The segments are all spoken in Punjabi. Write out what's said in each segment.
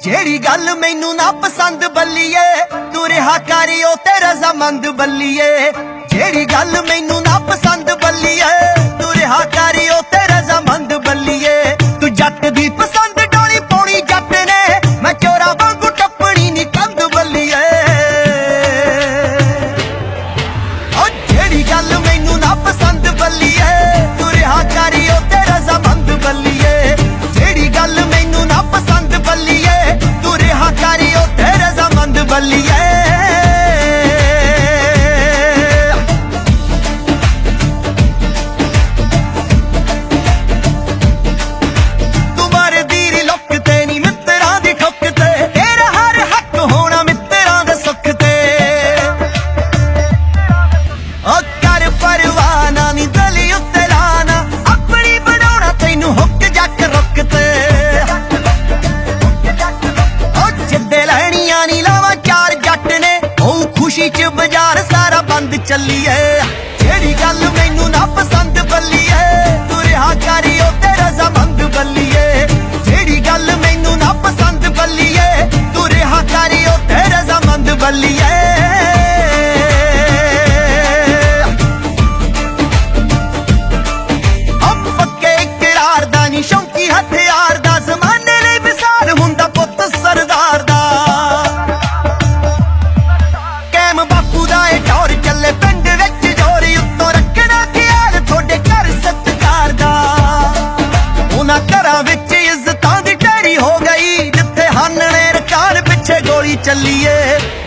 ਜਿਹੜੀ ਗੱਲ ਮੈਨੂੰ ਨਾ ਪਸੰਦ ਬੱਲੀਏ ਤੂੰ ਰਿਹਾ ਕਰ ਓ ਤੇ ਰਜ਼ਾਮੰਦ ਬੱਲੀਏ। ਜਿਹੜੀ ਗੱਲ ਮੈਨੂੰ ਨਾ ਪਸੰਦ ਬੱਲੀਏ ਤੂੰ ਰਿਹਾ ਕਰ ਓ ਤੇ ਰਜ਼ਾਮੰਦ ਬੱਲੀਏ। ਤੂੰ ਜੱਟ ਦੀ ਪਸੰਦ ਡੋਲੀ ਪਾਉਣੀ ਜੱਟ ਨੇ ਮੈਂ ਚੋਰਾ ਵਾਂਗੂ ਟੱਪਣੀ ਨੀ ਕੰਧ ਬੱਲੀਏ। ਓ ਜਿਹੜੀ ਗੱਲ ਮੈਨੂੰ ਨਾ ਪਸੰਦ ਬੱਲੀਏ ਤੂੰ ਰਿਹਾ ਕਰ ਓ ਤੇ ਰਜ਼ਾਮੰਦ ਬੱਲੀਏ। ਜਿਹੜੀ ਗੱਲ ਮੈਨੂੰ ਨਾ ਪਸੰਦ ਬੱਲੀਏ ਤੂੰ ਰਿਹਾ ਕਰ ਓ ਤੇ ਰਜ਼ਾਮੰਦ ਬੱਲੀਏ। ਖੁਸ਼ੀ ਚ ਬਾਜ਼ਾਰ ਸਾਰਾ ਬੰਦ ਚੱਲੀਏ। ਜਿਹੜੀ ਗੱਲ ਮੈਨੂੰ ਨਾ ਪਸੰਦ ਬੱਲੀਏ ਤੂੰ ਰਿਹਾ ਕਰ ਓ ਤੇ ਰਜ਼ਾਮੰਦ ਬੱਲੀਏ। ਜਿਹੜੀ ਗੱਲ ਮੈਨੂੰ ਨਾ ਪਸੰਦ ਬੱਲੀਏ ਤੂੰ ਰਿਹਾ ਕਰ ਓ ਤੇ ਰਜ਼ਾਮੰਦ ਬੱਲੀਏ। ਪੱਕੇ ਇਕਰਾਰ ਦਾ ਨੀ ਸ਼ੌਂਕੀ ਹਥਿਆਰ ਦਾ ਜ਼ਮਾਨੇ ਲਈ ਵਿਸਾਰ ਹੁੰਦਾ ਪੁੱਤ ਸਰਦਾਰ ਦਾ। ਬਾਪੂ ਦਾ ਇਹ ਟੌਰ ਚੱਲੇ ਪਿੰਡ ਵਿੱਚ ਜੋਰੀ ਉੱਤੋਂ ਰੱਖਣਾ ਖਿਆਲ ਤੁਹਾਡੇ ਘਰ ਸਤਿਕਾਰ ਦਾ। ਉਹਨਾਂ ਘਰਾਂ ਵਿੱਚ ਇੱਜ਼ਤਾਂ ਦੀ ਢੇਰੀ ਹੋ ਗਈ ਜਿੱਥੇ ਹਾਨਣੇ ਰਕਾਰ ਪਿੱਛੇ ਗੋਲੀ ਚੱਲੀਏ।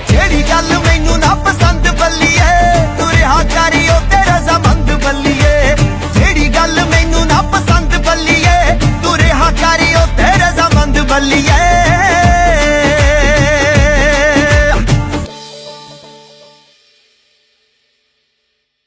ਜਿਹੜੀ ਗੱਲ ਮੈਨੂੰ ਨਾ ਪਸੰਦ ਬੱਲੀਏ ਤੂੰ ਰਿਹਾ ਕਰ ਓ ਤੇ